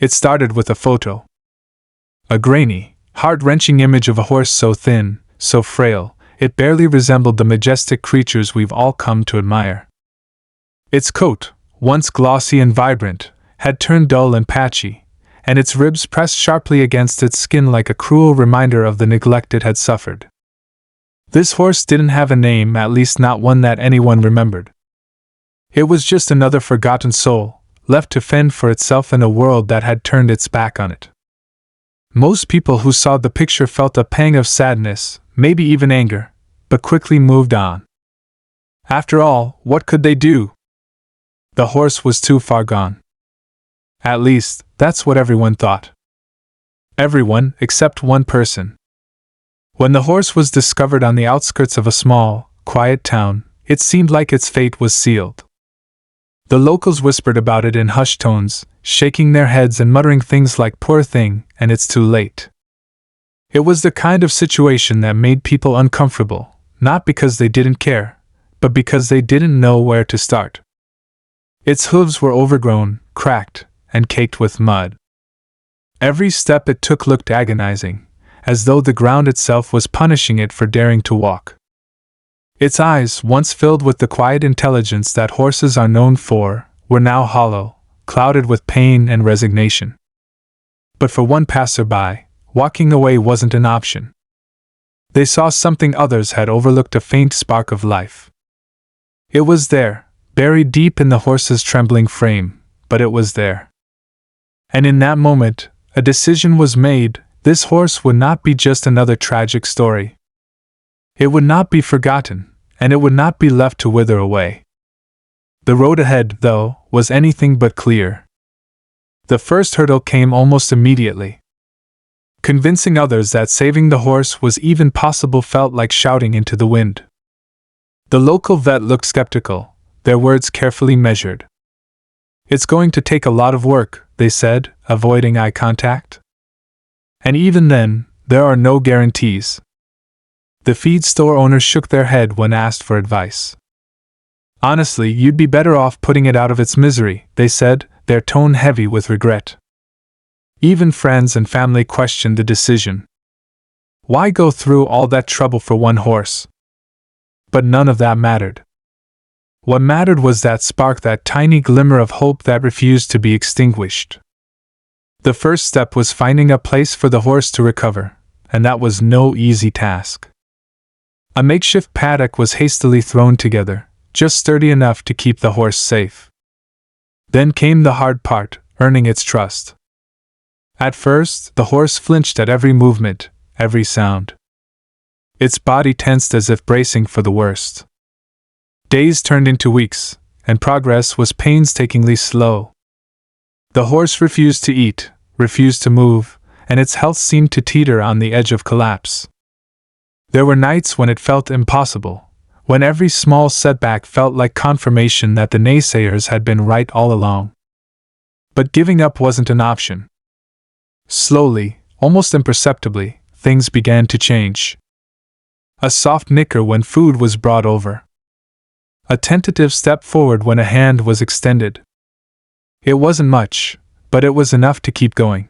It started with a photo. A grainy, heart-wrenching image of a horse so thin, so frail, it barely resembled the majestic creatures we've all come to admire. Its coat, once glossy and vibrant, had turned dull and patchy, and its ribs pressed sharply against its skin like a cruel reminder of the neglect it had suffered. This horse didn't have a name, at least not one that anyone remembered. It was just another forgotten soul, left to fend for itself in a world that had turned its back on it. Most people who saw the picture felt a pang of sadness, maybe even anger, but quickly moved on. After all, what could they do? The horse was too far gone. At least, that's what everyone thought. Everyone except one person. When the horse was discovered on the outskirts of a small, quiet town, it seemed like its fate was sealed. The locals whispered about it in hushed tones, shaking their heads and muttering things like "poor thing" and "it's too late." It was the kind of situation that made people uncomfortable, not because they didn't care, but because they didn't know where to start. Its hooves were overgrown, cracked, and caked with mud. Every step it took looked agonizing, as though the ground itself was punishing it for daring to walk. Its eyes, once filled with the quiet intelligence that horses are known for, were now hollow, clouded with pain and resignation. But for one passerby, walking away wasn't an option. They saw something others had overlooked, a faint spark of life. It was there, buried deep in the horse's trembling frame, but it was there. And in that moment, a decision was made. This horse would not be just another tragic story. It would not be forgotten, and it would not be left to wither away. The road ahead, though, was anything but clear. The first hurdle came almost immediately. Convincing others that saving the horse was even possible felt like shouting into the wind. The local vet looked skeptical, their words carefully measured. "It's going to take a lot of work," they said, avoiding eye contact. And even then, there are no guarantees. The feed store owners shook their head when asked for advice. "Honestly, you'd be better off putting it out of its misery," they said, their tone heavy with regret. Even friends and family questioned the decision. Why go through all that trouble for one horse? But none of that mattered. What mattered was that spark, that tiny glimmer of hope that refused to be extinguished. The first step was finding a place for the horse to recover, and that was no easy task. A makeshift paddock was hastily thrown together, just sturdy enough to keep the horse safe. Then came the hard part, earning its trust. At first, the horse flinched at every movement, every sound. Its body tensed as if bracing for the worst. Days turned into weeks, and progress was painstakingly slow. The horse refused to eat, refused to move, and its health seemed to teeter on the edge of collapse. There were nights when it felt impossible, when every small setback felt like confirmation that the naysayers had been right all along. But giving up wasn't an option. Slowly, almost imperceptibly, things began to change. A soft nicker when food was brought over. A tentative step forward when a hand was extended. It wasn't much, but it was enough to keep going.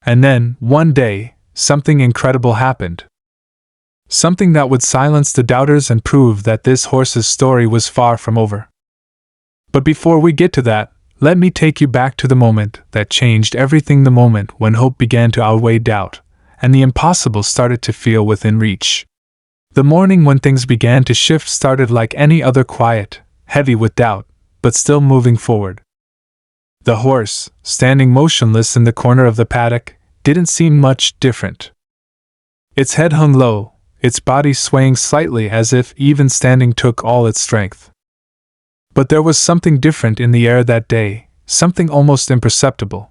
And then, one day, something incredible happened. Something that would silence the doubters and prove that this horse's story was far from over. But before we get to that, let me take you back to the moment that changed everything, the moment when hope began to outweigh doubt, and the impossible started to feel within reach. The morning when things began to shift started like any other, quiet, heavy with doubt, but still moving forward. The horse, standing motionless in the corner of the paddock, didn't seem much different. Its head hung low, its body swaying slightly as if even standing took all its strength. But there was something different in the air that day, something almost imperceptible.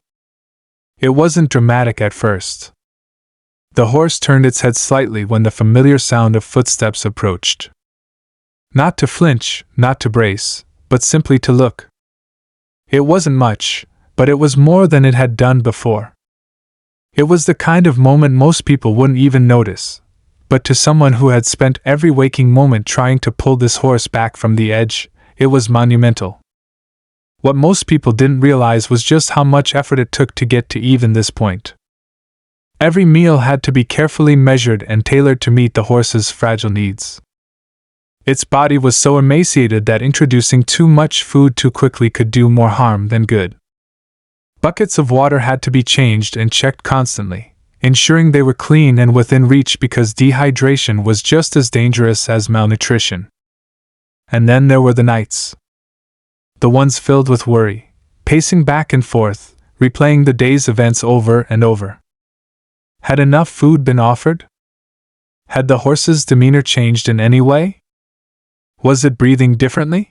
It wasn't dramatic at first. The horse turned its head slightly when the familiar sound of footsteps approached. Not to flinch, not to brace, but simply to look. It wasn't much, but it was more than it had done before. It was the kind of moment most people wouldn't even notice, but to someone who had spent every waking moment trying to pull this horse back from the edge, it was monumental. What most people didn't realize was just how much effort it took to get to even this point. Every meal had to be carefully measured and tailored to meet the horse's fragile needs. Its body was so emaciated that introducing too much food too quickly could do more harm than good. Buckets of water had to be changed and checked constantly, ensuring they were clean and within reach because dehydration was just as dangerous as malnutrition. And then there were the nights. The ones filled with worry, pacing back and forth, replaying the day's events over and over. Had enough food been offered? Had the horse's demeanor changed in any way? Was it breathing differently?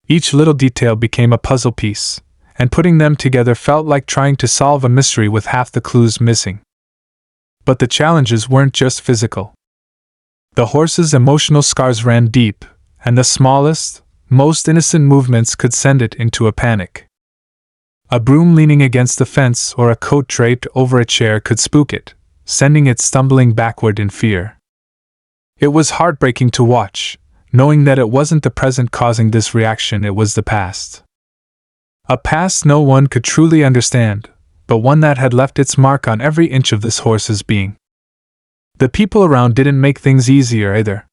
Each little detail became a puzzle piece, and putting them together felt like trying to solve a mystery with half the clues missing. But the challenges weren't just physical. The horse's emotional scars ran deep, and the smallest, most innocent movements could send it into a panic. A broom leaning against the fence or a coat draped over a chair could spook it, sending it stumbling backward in fear. It was heartbreaking to watch, knowing that it wasn't the present causing this reaction, it was the past. A past no one could truly understand, but one that had left its mark on every inch of this horse's being. The people around didn't make things easier either.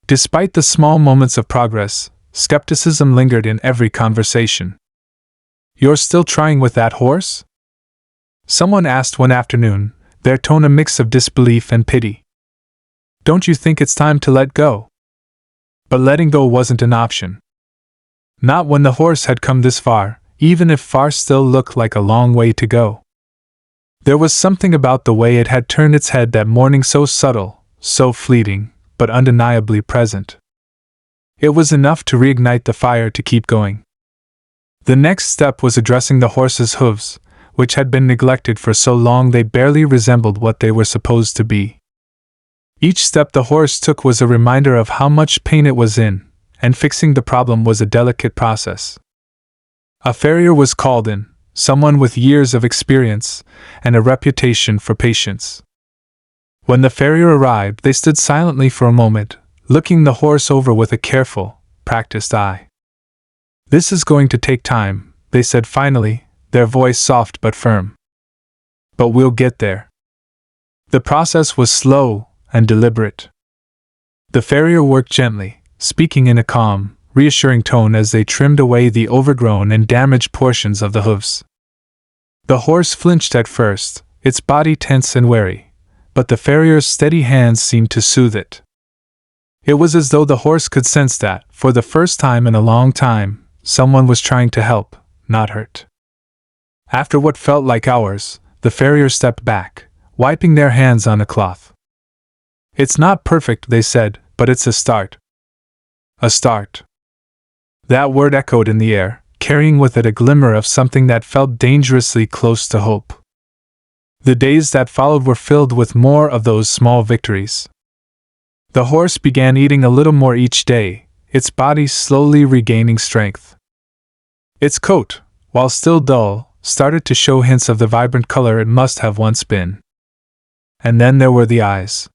Despite the small moments of progress, skepticism lingered in every conversation. "You're still trying with that horse?" Someone asked one afternoon, their tone a mix of disbelief and pity. "Don't you think it's time to let go?" But letting go wasn't an option. Not when the horse had come this far, even if far still looked like a long way to go. There was something about the way it had turned its head that morning, so subtle, so fleeting, but undeniably present. It was enough to reignite the fire to keep going. The next step was addressing the horse's hooves, which had been neglected for so long they barely resembled what they were supposed to be. Each step the horse took was a reminder of how much pain it was in, and fixing the problem was a delicate process. A farrier was called in, someone with years of experience and a reputation for patience. When the farrier arrived, they stood silently for a moment, looking the horse over with a careful, practiced eye. "This is going to take time," they said finally, their voice soft but firm. "But we'll get there." The process was slow and deliberate. The farrier worked gently, speaking in a calm, reassuring tone as they trimmed away the overgrown and damaged portions of the hooves. The horse flinched at first, its body tense and wary, but the farrier's steady hands seemed to soothe it. It was as though the horse could sense that, for the first time in a long time, someone was trying to help, not hurt. After what felt like hours, the farrier stepped back, wiping their hands on a cloth. "It's not perfect," they said, "but it's a start." A start. That word echoed in the air, carrying with it a glimmer of something that felt dangerously close to hope. The days that followed were filled with more of those small victories. The horse began eating a little more each day, its body slowly regaining strength. Its coat, while still dull, started to show hints of the vibrant color it must have once been. And then there were the eyes.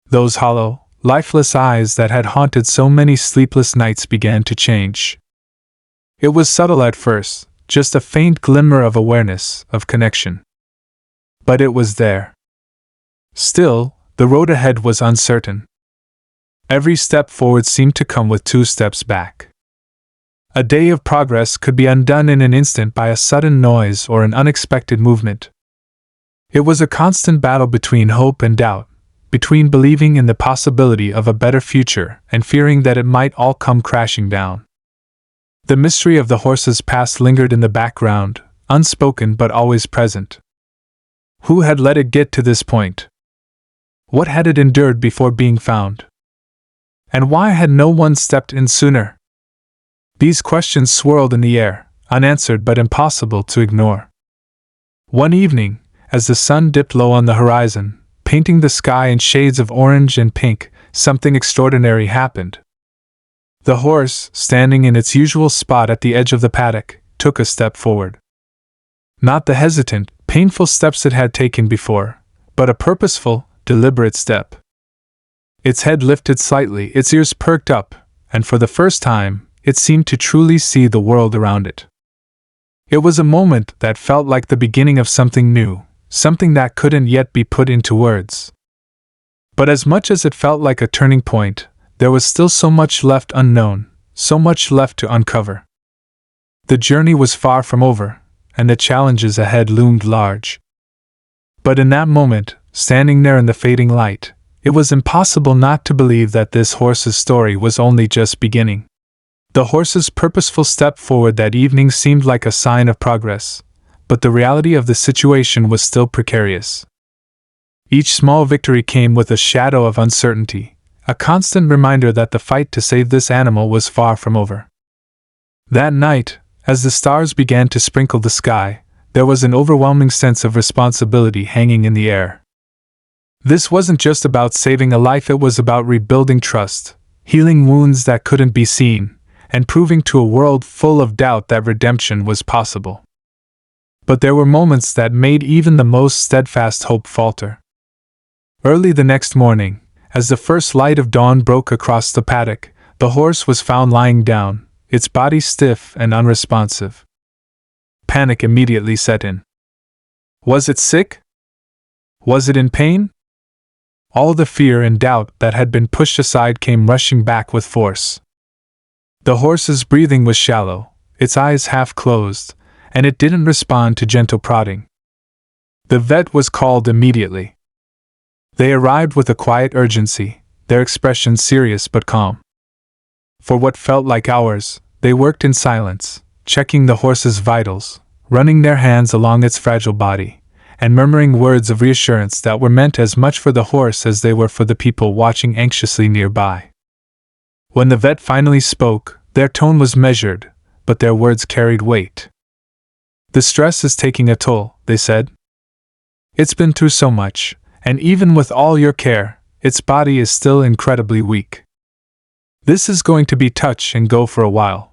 Those hollow, lifeless eyes that had haunted so many sleepless nights began to change. It was subtle at first, just a faint glimmer of awareness, of connection. But it was there. Still, the road ahead was uncertain. Every step forward seemed to come with 2 steps back. A day of progress could be undone in an instant by a sudden noise or an unexpected movement. It was a constant battle between hope and doubt, between believing in the possibility of a better future and fearing that it might all come crashing down. The mystery of the horse's past lingered in the background, unspoken but always present. Who had let it get to this point? What had it endured before being found? And why had no one stepped in sooner? These questions swirled in the air, unanswered but impossible to ignore. One evening, as the sun dipped low on the horizon, painting the sky in shades of orange and pink, something extraordinary happened. The horse, standing in its usual spot at the edge of the paddock, took a step forward. Not the hesitant, painful steps it had taken before, but a purposeful, deliberate step. Its head lifted slightly, its ears perked up, and for the first time, it seemed to truly see the world around it. It was a moment that felt like the beginning of something new, something that couldn't yet be put into words. But as much as it felt like a turning point, there was still so much left unknown, so much left to uncover. The journey was far from over, and the challenges ahead loomed large. But in that moment, standing there in the fading light, it was impossible not to believe that this horse's story was only just beginning. The horse's purposeful step forward that evening seemed like a sign of progress, but the reality of the situation was still precarious. Each small victory came with a shadow of uncertainty, a constant reminder that the fight to save this animal was far from over. That night, as the stars began to sprinkle the sky, there was an overwhelming sense of responsibility hanging in the air. This wasn't just about saving a life, it was about rebuilding trust, healing wounds that couldn't be seen, and proving to a world full of doubt that redemption was possible. But there were moments that made even the most steadfast hope falter. Early the next morning, as the first light of dawn broke across the paddock, the horse was found lying down, its body stiff and unresponsive. Panic immediately set in. Was it sick? Was it in pain? All the fear and doubt that had been pushed aside came rushing back with force. The horse's breathing was shallow, its eyes half closed, and it didn't respond to gentle prodding. The vet was called immediately. They arrived with a quiet urgency, their expressions serious but calm. For what felt like hours, they worked in silence, checking the horse's vitals, running their hands along its fragile body, and murmuring words of reassurance that were meant as much for the horse as they were for the people watching anxiously nearby. When the vet finally spoke, their tone was measured, but their words carried weight. "The stress is taking a toll," they said. "It's been through so much, and even with all your care, its body is still incredibly weak. This is going to be touch and go for a while.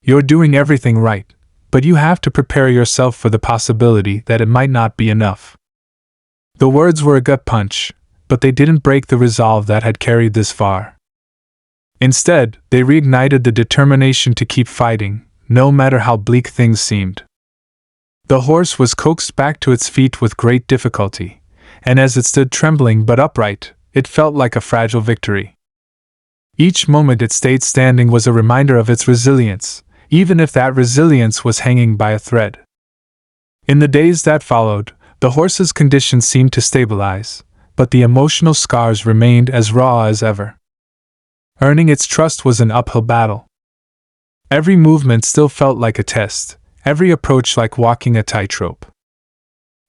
You're doing everything right, but you have to prepare yourself for the possibility that it might not be enough." The words were a gut punch, but they didn't break the resolve that had carried this far. Instead, they reignited the determination to keep fighting, no matter how bleak things seemed. The horse was coaxed back to its feet with great difficulty, and as it stood trembling but upright, it felt like a fragile victory. Each moment it stayed standing was a reminder of its resilience, even if that resilience was hanging by a thread. In the days that followed, the horse's condition seemed to stabilize, but the emotional scars remained as raw as ever. Earning its trust was an uphill battle. Every movement still felt like a test, every approach like walking a tightrope.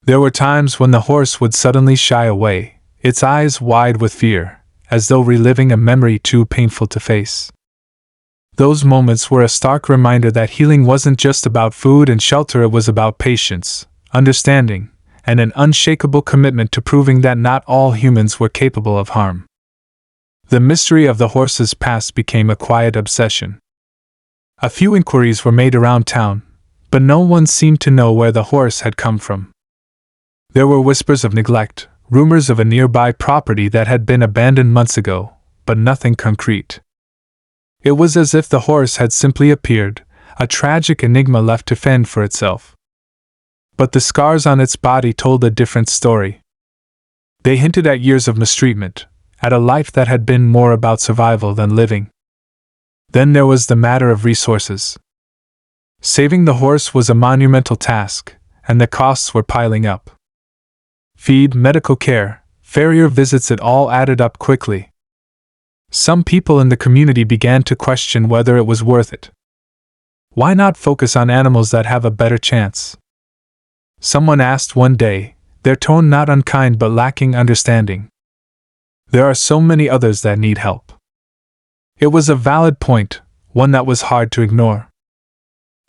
There were times when the horse would suddenly shy away, its eyes wide with fear, as though reliving a memory too painful to face. Those moments were a stark reminder that healing wasn't just about food and shelter, it was about patience, understanding, and an unshakable commitment to proving that not all humans were capable of harm. The mystery of the horse's past became a quiet obsession. A few inquiries were made around town, but no one seemed to know where the horse had come from. There were whispers of neglect, rumors of a nearby property that had been abandoned months ago, but nothing concrete. It was as if the horse had simply appeared, a tragic enigma left to fend for itself. But the scars on its body told a different story. They hinted at years of mistreatment, at a life that had been more about survival than living. Then there was the matter of resources. Saving the horse was a monumental task, and the costs were piling up. Feed, medical care, farrier visits, it all added up quickly. Some people in the community began to question whether it was worth it. Why not focus on animals that have a better chance? Someone asked one day, their tone not unkind but lacking understanding. There are so many others that need help. It was a valid point, one that was hard to ignore.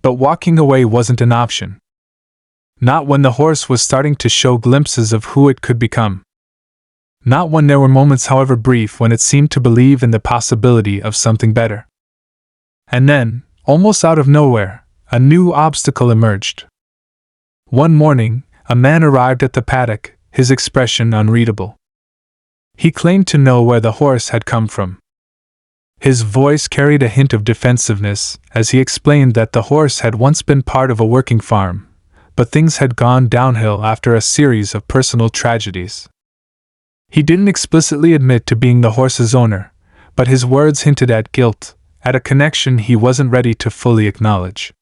But walking away wasn't an option. Not when the horse was starting to show glimpses of who it could become. Not when there were moments, however brief, when it seemed to believe in the possibility of something better. And then, almost out of nowhere, a new obstacle emerged. One morning, a man arrived at the paddock, his expression unreadable. He claimed to know where the horse had come from. His voice carried a hint of defensiveness as he explained that the horse had once been part of a working farm, but things had gone downhill after a series of personal tragedies. He didn't explicitly admit to being the horse's owner, but his words hinted at guilt, at a connection he wasn't ready to fully acknowledge.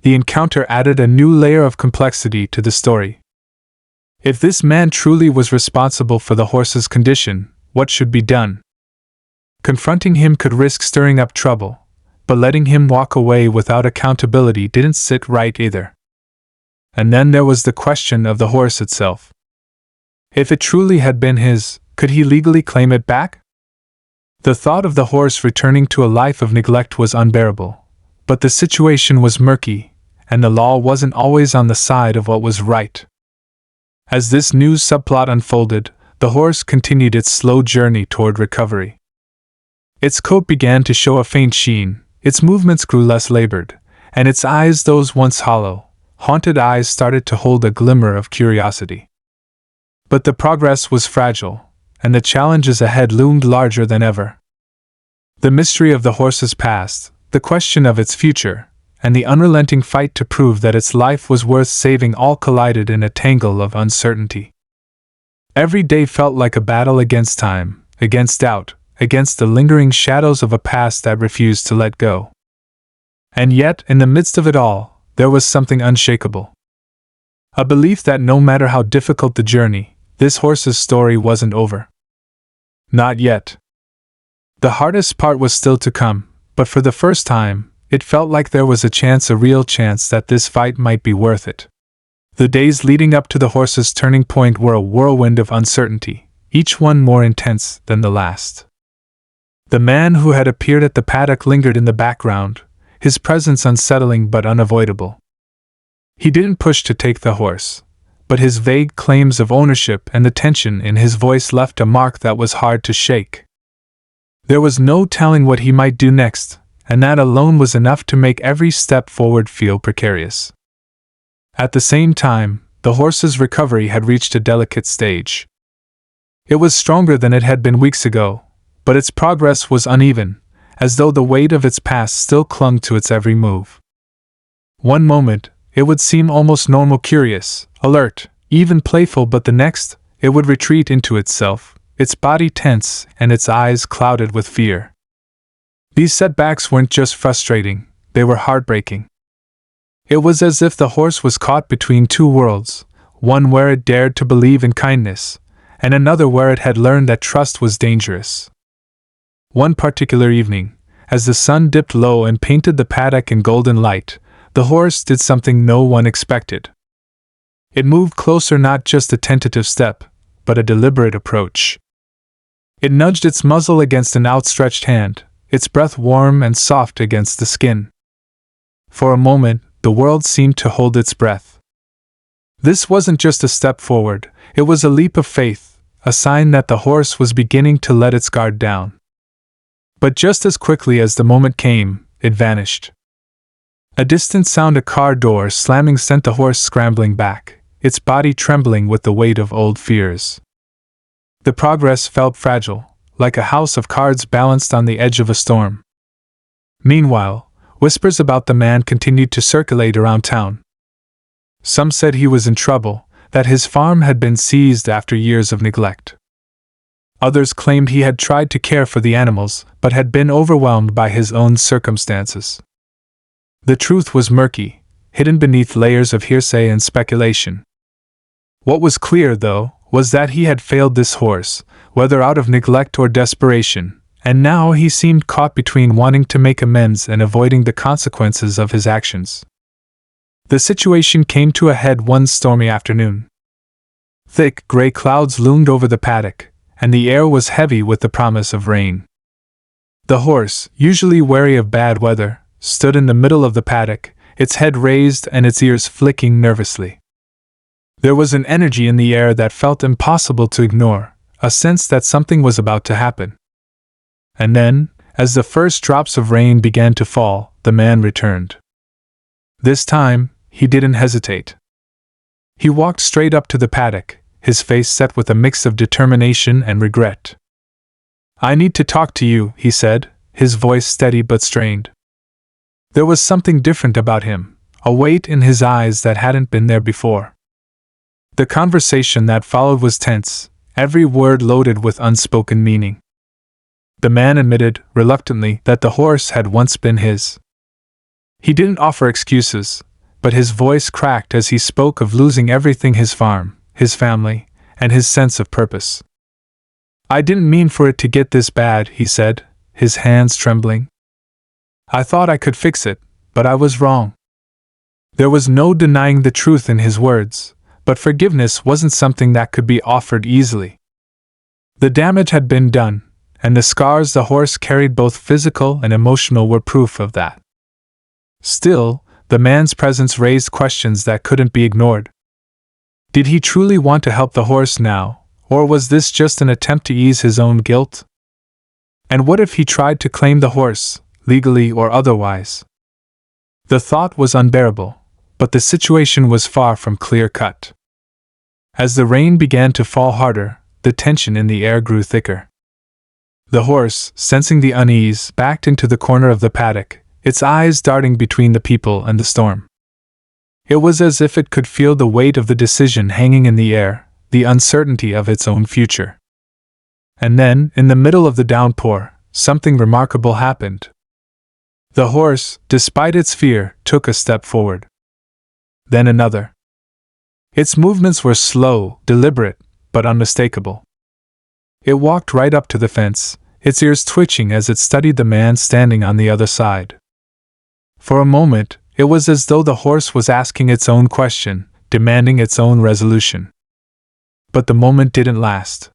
The encounter added a new layer of complexity to the story. If this man truly was responsible for the horse's condition, what should be done? Confronting him could risk stirring up trouble, but letting him walk away without accountability didn't sit right either. And then there was the question of the horse itself. If it truly had been his, could he legally claim it back? The thought of the horse returning to a life of neglect was unbearable, but the situation was murky, and the law wasn't always on the side of what was right. As this new subplot unfolded, the horse continued its slow journey toward recovery. Its coat began to show a faint sheen, its movements grew less labored, and its eyes, those once hollow, haunted eyes, started to hold a glimmer of curiosity. But the progress was fragile, and the challenges ahead loomed larger than ever. The mystery of the horse's past, the question of its future, and the unrelenting fight to prove that its life was worth saving all collided in a tangle of uncertainty. Every day felt like a battle against time, against doubt, against the lingering shadows of a past that refused to let go. And yet, in the midst of it all, there was something unshakable. A belief that no matter how difficult the journey, this horse's story wasn't over. Not yet. The hardest part was still to come, but for the first time, it felt like there was a real chance that this fight might be worth it. The days leading up to the horse's turning point were a whirlwind of uncertainty, each one more intense than the last. The man who had appeared at the paddock lingered in the background, his presence unsettling but unavoidable. He didn't push to take the horse, but his vague claims of ownership and the tension in his voice left a mark that was hard to shake. There was no telling what he might do next, and that alone was enough to make every step forward feel precarious. At the same time, the horse's recovery had reached a delicate stage. It was stronger than it had been weeks ago, but its progress was uneven, as though the weight of its past still clung to its every move. One moment, it would seem almost normal, curious, alert, even playful, but the next, it would retreat into itself, its body tense and its eyes clouded with fear. These setbacks weren't just frustrating, they were heartbreaking. It was as if the horse was caught between two worlds, one where it dared to believe in kindness, and another where it had learned that trust was dangerous. One particular evening, as the sun dipped low and painted the paddock in golden light, the horse did something no one expected. It moved closer, not just a tentative step, but a deliberate approach. It nudged its muzzle against an outstretched hand, its breath warm and soft against the skin. For a moment, the world seemed to hold its breath. This wasn't just a step forward, it was a leap of faith, a sign that the horse was beginning to let its guard down. But just as quickly as the moment came, it vanished. A distant sound, a car door slamming, sent the horse scrambling back, its body trembling with the weight of old fears. The progress felt fragile, like a house of cards balanced on the edge of a storm. Meanwhile, whispers about the man continued to circulate around town. Some said he was in trouble, that his farm had been seized after years of neglect. Others claimed he had tried to care for the animals, but had been overwhelmed by his own circumstances. The truth was murky, hidden beneath layers of hearsay and speculation. What was clear, though, was that he had failed this horse, whether out of neglect or desperation, and now he seemed caught between wanting to make amends and avoiding the consequences of his actions. The situation came to a head one stormy afternoon. Thick, gray clouds loomed over the paddock, and the air was heavy with the promise of rain. The horse, usually wary of bad weather, stood in the middle of the paddock, its head raised and its ears flicking nervously. There was an energy in the air that felt impossible to ignore, a sense that something was about to happen. And then, as the first drops of rain began to fall, the man returned. This time, he didn't hesitate. He walked straight up to the paddock, his face set with a mix of determination and regret. "I need to talk to you," he said, his voice steady but strained. There was something different about him, a weight in his eyes that hadn't been there before. The conversation that followed was tense, every word loaded with unspoken meaning. The man admitted, reluctantly, that the horse had once been his. He didn't offer excuses, but his voice cracked as he spoke of losing everything: his farm, his family, and his sense of purpose. "I didn't mean for it to get this bad," he said, his hands trembling. "I thought I could fix it, but I was wrong." There was no denying the truth in his words, but forgiveness wasn't something that could be offered easily. The damage had been done, and the scars the horse carried, both physical and emotional, were proof of that. Still, the man's presence raised questions that couldn't be ignored. Did he truly want to help the horse now, or was this just an attempt to ease his own guilt? And what if he tried to claim the horse, legally or otherwise? The thought was unbearable, but the situation was far from clear-cut. As the rain began to fall harder, the tension in the air grew thicker. The horse, sensing the unease, backed into the corner of the paddock, its eyes darting between the people and the storm. It was as if it could feel the weight of the decision hanging in the air, the uncertainty of its own future. And then, in the middle of the downpour, something remarkable happened. The horse, despite its fear, took a step forward. Then another. Its movements were slow, deliberate, but unmistakable. It walked right up to the fence, its ears twitching as it studied the man standing on the other side. For a moment, it was as though the horse was asking its own question, demanding its own resolution. But the moment didn't last.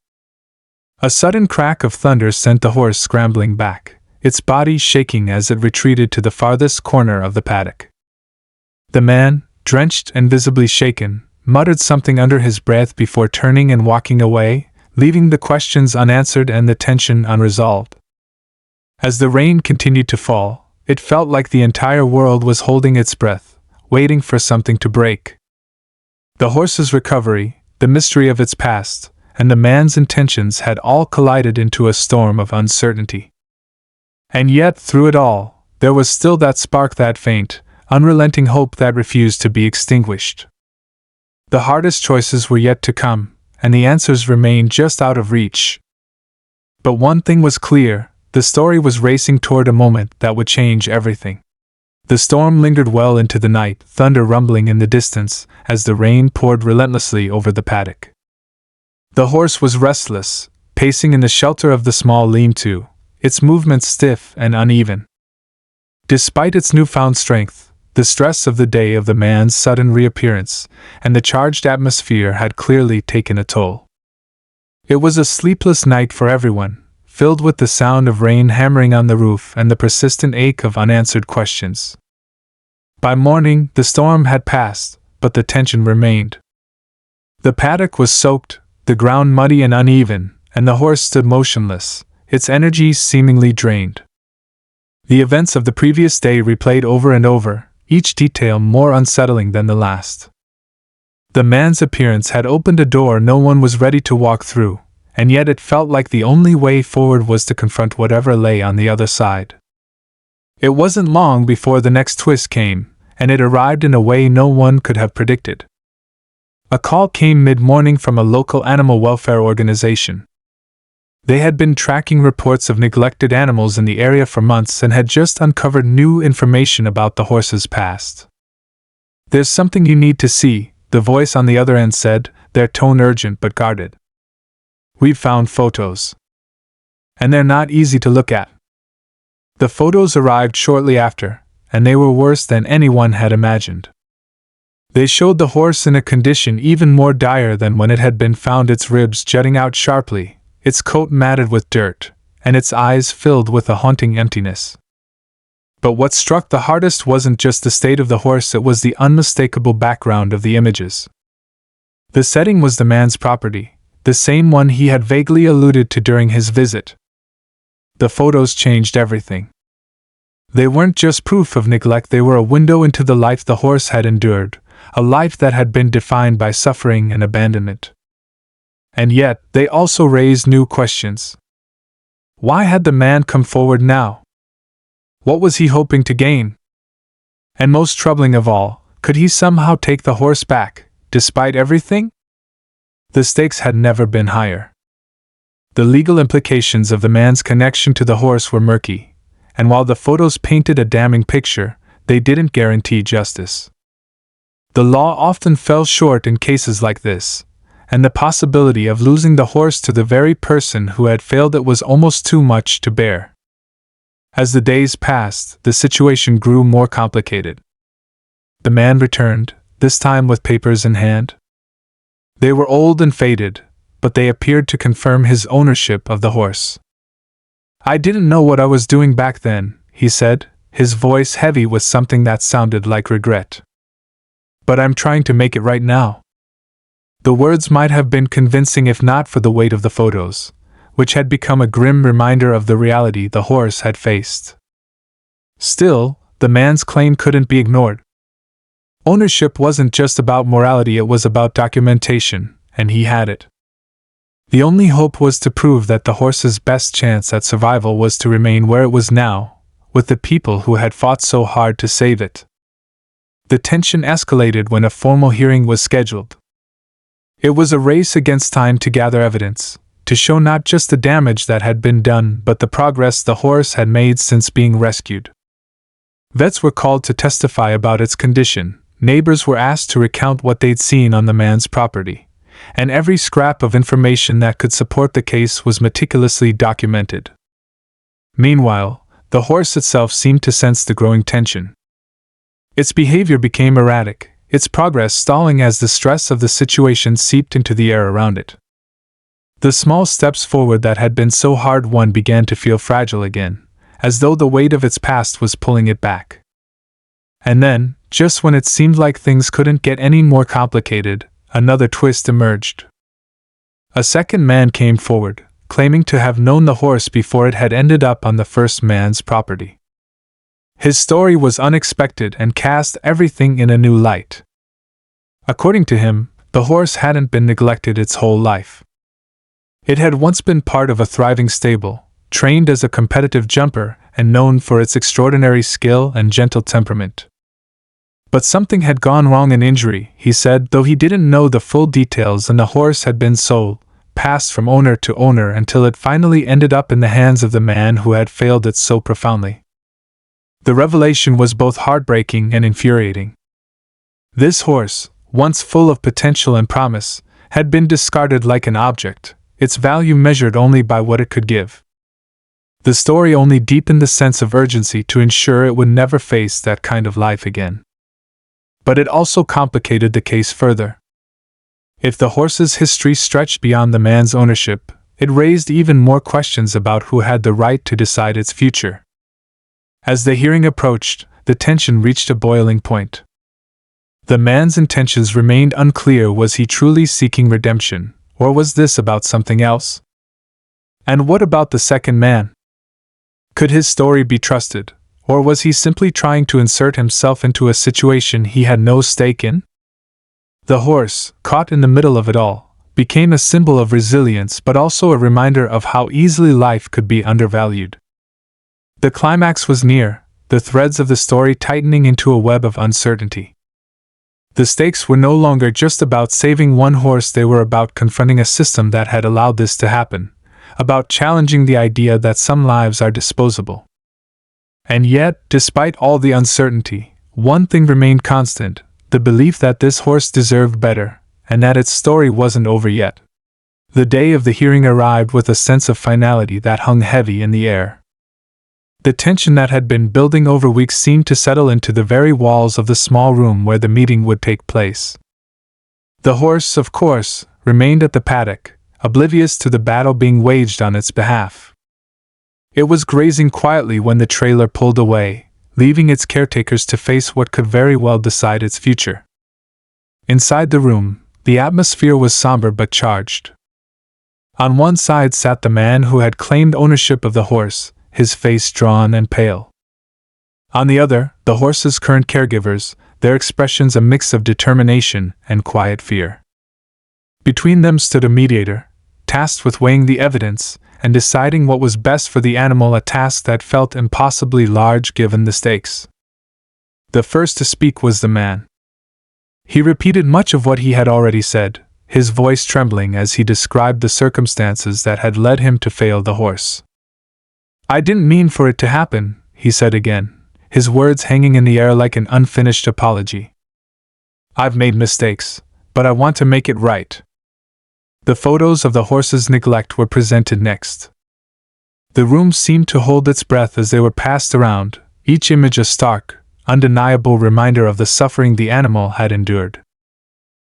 A sudden crack of thunder sent the horse scrambling back, its body shaking as it retreated to the farthest corner of the paddock. The man, drenched and visibly shaken, muttered something under his breath before turning and walking away, leaving the questions unanswered and the tension unresolved. As the rain continued to fall, it felt like the entire world was holding its breath, waiting for something to break. The horse's recovery, the mystery of its past, and the man's intentions had all collided into a storm of uncertainty. And yet, through it all, there was still that spark, that faint, unrelenting hope that refused to be extinguished. The hardest choices were yet to come, and the answers remained just out of reach. But one thing was clear: the story was racing toward a moment that would change everything. The storm lingered well into the night, thunder rumbling in the distance as the rain poured relentlessly over the paddock. The horse was restless, pacing in the shelter of the small lean-to, its movements stiff and uneven. Despite its newfound strength, the stress of the day, of the man's sudden reappearance, and the charged atmosphere had clearly taken a toll. It was a sleepless night for everyone, filled with the sound of rain hammering on the roof and the persistent ache of unanswered questions. By morning, the storm had passed, but the tension remained. The paddock was soaked, the ground muddy and uneven, and the horse stood motionless, its energy seemingly drained. The events of the previous day replayed over and over, each detail more unsettling than the last. The man's appearance had opened a door no one was ready to walk through, and yet it felt like the only way forward was to confront whatever lay on the other side. It wasn't long before the next twist came, and it arrived in a way no one could have predicted. A call came mid-morning from a local animal welfare organization. They had been tracking reports of neglected animals in the area for months and had just uncovered new information about the horse's past. "There's something you need to see," the voice on the other end said, their tone urgent but guarded. "We've found photos. And they're not easy to look at." The photos arrived shortly after, and they were worse than anyone had imagined. They showed the horse in a condition even more dire than when it had been found, its ribs jutting out sharply, its coat matted with dirt, and its eyes filled with a haunting emptiness. But what struck the hardest wasn't just the state of the horse, it was the unmistakable background of the images. The setting was the man's property, the same one he had vaguely alluded to during his visit. The photos changed everything. They weren't just proof of neglect, they were a window into the life the horse had endured, a life that had been defined by suffering and abandonment. And yet, they also raised new questions. Why had the man come forward now? What was he hoping to gain? And most troubling of all, could he somehow take the horse back, despite everything? The stakes had never been higher. The legal implications of the man's connection to the horse were murky, and while the photos painted a damning picture, they didn't guarantee justice. The law often fell short in cases like this, and the possibility of losing the horse to the very person who had failed it was almost too much to bear. As the days passed, the situation grew more complicated. The man returned, this time with papers in hand. They were old and faded, but they appeared to confirm his ownership of the horse. "I didn't know what I was doing back then," he said, his voice heavy with something that sounded like regret. "But I'm trying to make it right now." The words might have been convincing if not for the weight of the photos, which had become a grim reminder of the reality the horse had faced. Still, the man's claim couldn't be ignored. Ownership wasn't just about morality, it was about documentation, and he had it. The only hope was to prove that the horse's best chance at survival was to remain where it was now, with the people who had fought so hard to save it. The tension escalated when a formal hearing was scheduled. It was a race against time to gather evidence, to show not just the damage that had been done but the progress the horse had made since being rescued. Vets were called to testify about its condition, neighbors were asked to recount what they'd seen on the man's property, and every scrap of information that could support the case was meticulously documented. Meanwhile, the horse itself seemed to sense the growing tension. Its behavior became erratic, its progress stalling as the stress of the situation seeped into the air around it. The small steps forward that had been so hard won began to feel fragile again, as though the weight of its past was pulling it back. And then, just when it seemed like things couldn't get any more complicated, another twist emerged. A second man came forward, claiming to have known the horse before it had ended up on the first man's property. His story was unexpected and cast everything in a new light. According to him, the horse hadn't been neglected its whole life. It had once been part of a thriving stable, trained as a competitive jumper and known for its extraordinary skill and gentle temperament. But something had gone wrong, an injury, he said, though he didn't know the full details, and the horse had been sold, passed from owner to owner until it finally ended up in the hands of the man who had failed it so profoundly. The revelation was both heartbreaking and infuriating. This horse, once full of potential and promise, had been discarded like an object, its value measured only by what it could give. The story only deepened the sense of urgency to ensure it would never face that kind of life again. But it also complicated the case further. If the horse's history stretched beyond the man's ownership, it raised even more questions about who had the right to decide its future. As the hearing approached, the tension reached a boiling point. The man's intentions remained unclear. Was he truly seeking redemption, or was this about something else? And what about the second man? Could his story be trusted, or was he simply trying to insert himself into a situation he had no stake in? The horse, caught in the middle of it all, became a symbol of resilience but also a reminder of how easily life could be undervalued. The climax was near, the threads of the story tightening into a web of uncertainty. The stakes were no longer just about saving one horse, they were about confronting a system that had allowed this to happen, about challenging the idea that some lives are disposable. And yet, despite all the uncertainty, one thing remained constant: the belief that this horse deserved better, and that its story wasn't over yet. The day of the hearing arrived with a sense of finality that hung heavy in the air. The tension that had been building over weeks seemed to settle into the very walls of the small room where the meeting would take place. The horse, of course, remained at the paddock, oblivious to the battle being waged on its behalf. It was grazing quietly when the trailer pulled away, leaving its caretakers to face what could very well decide its future. Inside the room, the atmosphere was somber but charged. On one side sat the man who had claimed ownership of the horse, his face drawn and pale. On the other, the horse's current caregivers, their expressions a mix of determination and quiet fear. Between them stood a mediator, tasked with weighing the evidence and deciding what was best for the animal, a task that felt impossibly large given the stakes. The first to speak was the man. He repeated much of what he had already said, his voice trembling as he described the circumstances that had led him to fail the horse. "I didn't mean for it to happen," he said again, his words hanging in the air like an unfinished apology. "I've made mistakes, but I want to make it right." The photos of the horse's neglect were presented next. The room seemed to hold its breath as they were passed around, each image a stark, undeniable reminder of the suffering the animal had endured.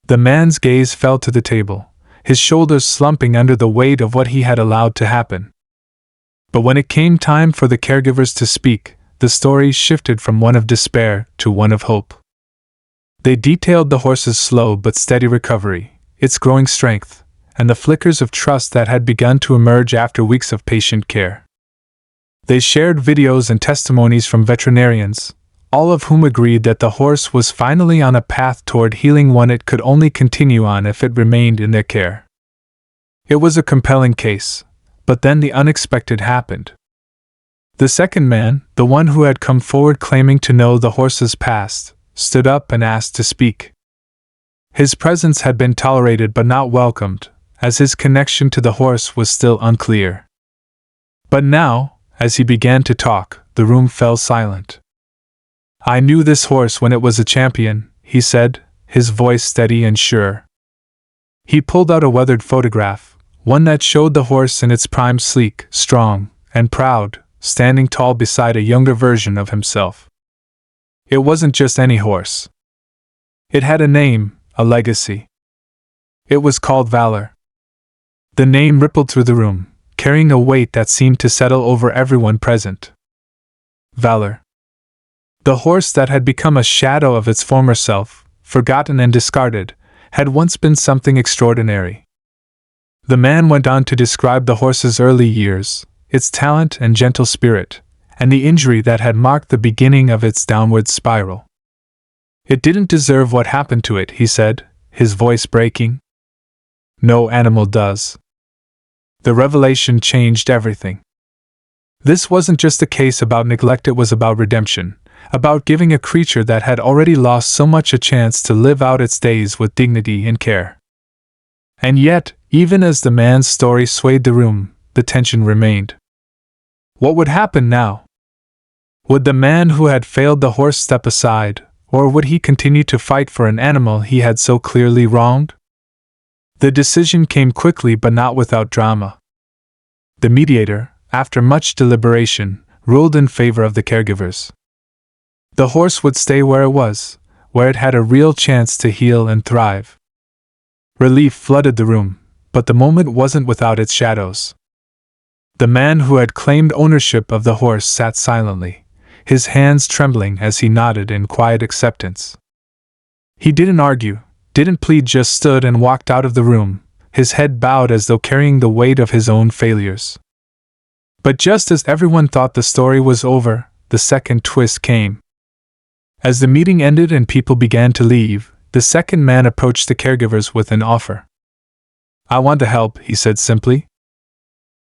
The man's gaze fell to the table, his shoulders slumping under the weight of what he had allowed to happen. But when it came time for the caregivers to speak, the story shifted from one of despair to one of hope. They detailed the horse's slow but steady recovery, its growing strength, and the flickers of trust that had begun to emerge after weeks of patient care. They shared videos and testimonies from veterinarians, all of whom agreed that the horse was finally on a path toward healing, one it could only continue on if it remained in their care. It was a compelling case, but then the unexpected happened. The second man, the one who had come forward claiming to know the horse's past, stood up and asked to speak. His presence had been tolerated but not welcomed, as his connection to the horse was still unclear. But now, as he began to talk, the room fell silent. "I knew this horse when it was a champion," he said, his voice steady and sure. He pulled out a weathered photograph, one that showed the horse in its prime, sleek, strong, and proud, standing tall beside a younger version of himself. It wasn't just any horse. It had a name, a legacy. It was called Valor. The name rippled through the room, carrying a weight that seemed to settle over everyone present. Valor. The horse that had become a shadow of its former self, forgotten and discarded, had once been something extraordinary. The man went on to describe the horse's early years, its talent and gentle spirit, and the injury that had marked the beginning of its downward spiral. "It didn't deserve what happened to it," he said, his voice breaking. "No animal does." The revelation changed everything. This wasn't just a case about neglect, it was about redemption, about giving a creature that had already lost so much a chance to live out its days with dignity and care. And yet, even as the man's story swayed the room, the tension remained. What would happen now? Would the man who had failed the horse step aside, or would he continue to fight for an animal he had so clearly wronged? The decision came quickly but not without drama. The mediator, after much deliberation, ruled in favor of the caregivers. The horse would stay where it was, where it had a real chance to heal and thrive. Relief flooded the room, but the moment wasn't without its shadows. The man who had claimed ownership of the horse sat silently, his hands trembling as he nodded in quiet acceptance. He didn't argue, didn't plead, just stood and walked out of the room, his head bowed as though carrying the weight of his own failures. But just as everyone thought the story was over, the second twist came. As the meeting ended and people began to leave, the second man approached the caregivers with an offer. "I want to help," he said simply.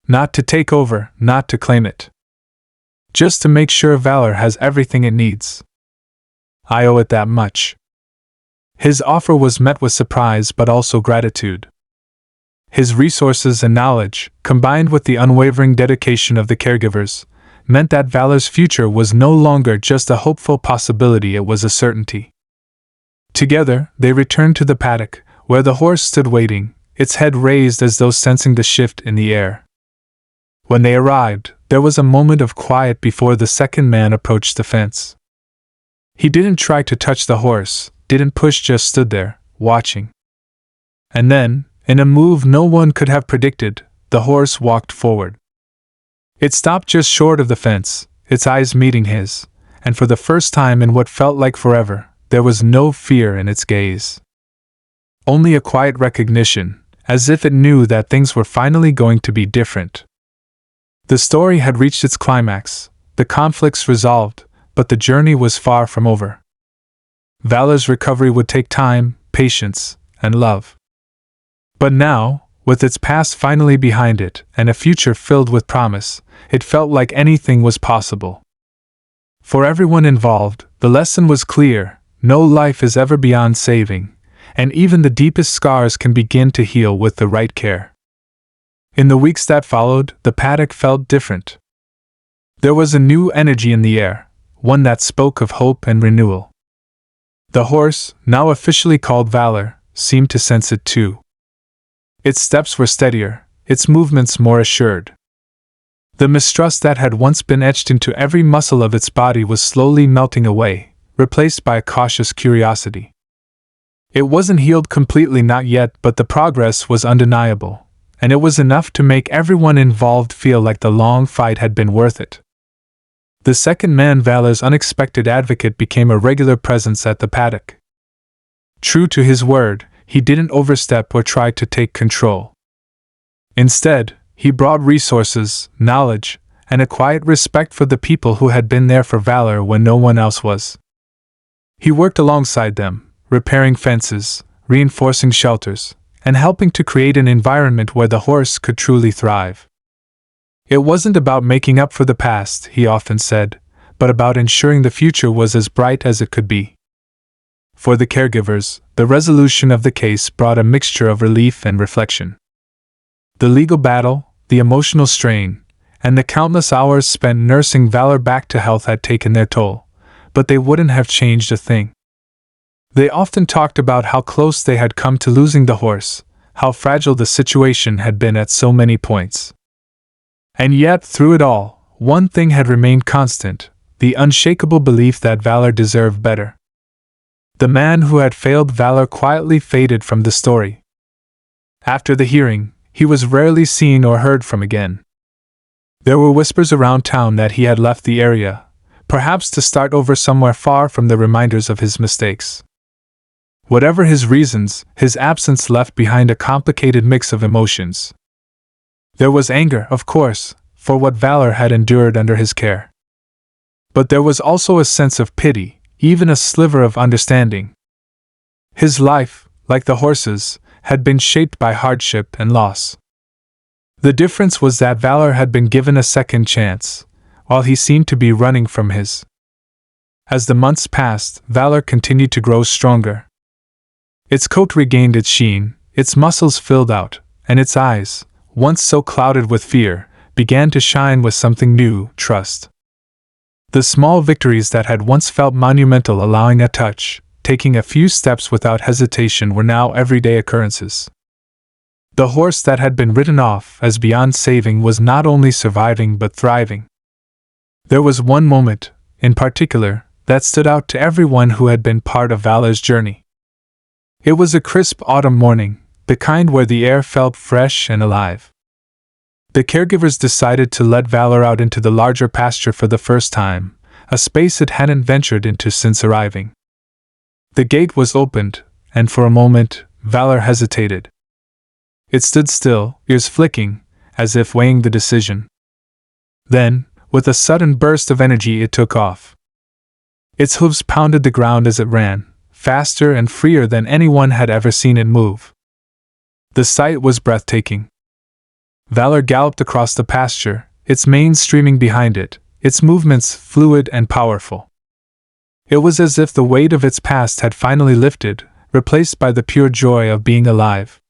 "Not to take over, not to claim it. Just to make sure Valor has everything it needs. I owe it that much." His offer was met with surprise but also gratitude. His resources and knowledge, combined with the unwavering dedication of the caregivers, meant that Valor's future was no longer just a hopeful possibility, it was a certainty. Together, they returned to the paddock, where the horse stood waiting, its head raised as though sensing the shift in the air. When they arrived, there was a moment of quiet before the second man approached the fence. He didn't try to touch the horse, didn't push, just stood there, watching. And then, in a move no one could have predicted, the horse walked forward. It stopped just short of the fence, its eyes meeting his, and for the first time in what felt like forever, there was no fear in its gaze. Only a quiet recognition, as if it knew that things were finally going to be different. The story had reached its climax, the conflicts resolved, but the journey was far from over. Valor's recovery would take time, patience, and love. But now, With its past finally behind it and a future filled with promise, it felt like anything was possible. For everyone involved, the lesson was clear: no life is ever beyond saving, and even the deepest scars can begin to heal with the right care. In the weeks that followed, the paddock felt different. There was a new energy in the air, one that spoke of hope and renewal. The horse, now officially called Valor, seemed to sense it too. Its steps were steadier, its movements more assured. The mistrust that had once been etched into every muscle of its body was slowly melting away, replaced by a cautious curiosity. It wasn't healed completely, not yet, but the progress was undeniable, and it was enough to make everyone involved feel like the long fight had been worth it. The second man, Valor's unexpected advocate, became a regular presence at the paddock. True to his word, he didn't overstep or try to take control. Instead, he brought resources, knowledge, and a quiet respect for the people who had been there for Valor when no one else was. He worked alongside them, repairing fences, reinforcing shelters, and helping to create an environment where the horse could truly thrive. It wasn't about making up for the past, he often said, but about ensuring the future was as bright as it could be. For the caregivers, the resolution of the case brought a mixture of relief and reflection. The legal battle, the emotional strain, and the countless hours spent nursing Valor back to health had taken their toll, but they wouldn't have changed a thing. They often talked about how close they had come to losing the horse, how fragile the situation had been at so many points. And yet, through it all, one thing had remained constant: the unshakable belief that Valor deserved better. The man who had failed Valor quietly faded from the story. After the hearing, he was rarely seen or heard from again. There were whispers around town that he had left the area, perhaps to start over somewhere far from the reminders of his mistakes. Whatever his reasons, his absence left behind a complicated mix of emotions. There was anger, of course, for what Valor had endured under his care. But there was also a sense of pity, even a sliver of understanding. His life, like the horse's, had been shaped by hardship and loss. The difference was that Valor had been given a second chance, while he seemed to be running from his. As the months passed, Valor continued to grow stronger. Its coat regained its sheen, its muscles filled out, and its eyes, once so clouded with fear, began to shine with something new: trust. The small victories that had once felt monumental, allowing a touch, taking a few steps without hesitation, were now everyday occurrences. The horse that had been written off as beyond saving was not only surviving but thriving. There was one moment, in particular, that stood out to everyone who had been part of Valor's journey. It was a crisp autumn morning, the kind where the air felt fresh and alive. The caregivers decided to let Valor out into the larger pasture for the first time, a space it hadn't ventured into since arriving. The gate was opened, and for a moment, Valor hesitated. It stood still, ears flicking, as if weighing the decision. Then, with a sudden burst of energy, it took off. Its hooves pounded the ground as it ran, faster and freer than anyone had ever seen it move. The sight was breathtaking. Valor galloped across the pasture, its mane streaming behind it, its movements fluid and powerful. It was as if the weight of its past had finally lifted, replaced by the pure joy of being alive.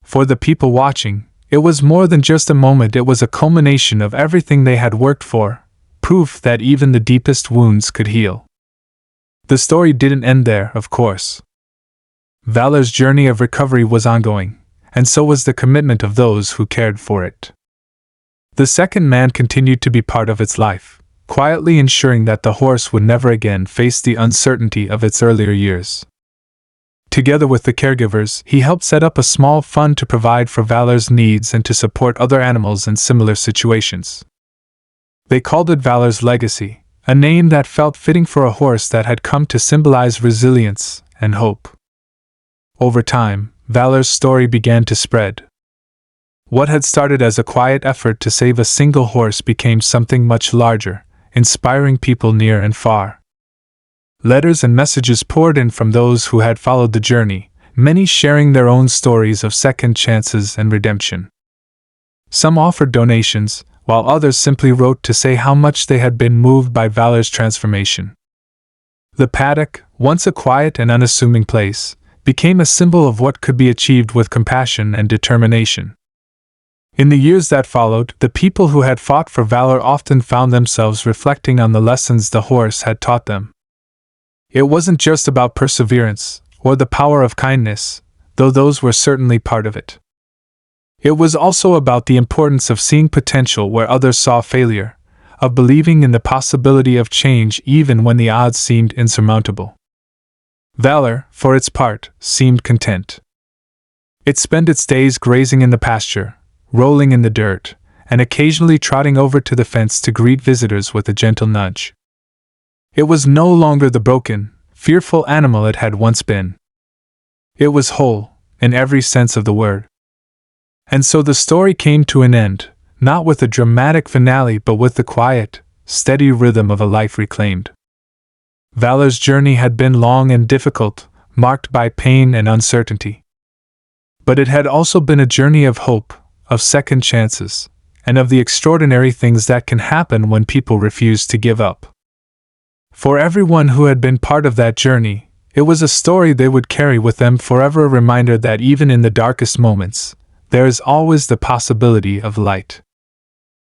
For the people watching, it was more than just a moment, it was a culmination of everything they had worked for, proof that even the deepest wounds could heal. The story didn't end there, of course. Valor's journey of recovery was ongoing, and so was the commitment of those who cared for it. The second man continued to be part of its life, quietly ensuring that the horse would never again face the uncertainty of its earlier years. Together with the caregivers, he helped set up a small fund to provide for Valor's needs and to support other animals in similar situations. They called it Valor's Legacy, a name that felt fitting for a horse that had come to symbolize resilience and hope. Over time, Valor's story began to spread. What had started as a quiet effort to save a single horse became something much larger, inspiring people near and far. Letters and messages poured in from those who had followed the journey, many sharing their own stories of second chances and redemption. Some offered donations, while others simply wrote to say how much they had been moved by valor's transformation. The paddock, once a quiet and unassuming place, became a symbol of what could be achieved with compassion and determination. In the years that followed, the people who had fought for valor often found themselves reflecting on the lessons the horse had taught them. It wasn't just about perseverance, or the power of kindness, though those were certainly part of it. It was also about the importance of seeing potential where others saw failure, of believing in the possibility of change even when the odds seemed insurmountable. Valor, for its part, seemed content. It spent its days grazing in the pasture, rolling in the dirt, and occasionally trotting over to the fence to greet visitors with a gentle nudge. It was no longer the broken, fearful animal it had once been. It was whole, in every sense of the word. And so the story came to an end, not with a dramatic finale but with the quiet, steady rhythm of a life reclaimed. Valor's journey had been long and difficult, marked by pain and uncertainty. But it had also been a journey of hope, of second chances, and of the extraordinary things that can happen when people refuse to give up. For everyone who had been part of that journey, it was a story they would carry with them forever, a reminder that even in the darkest moments, there is always the possibility of light.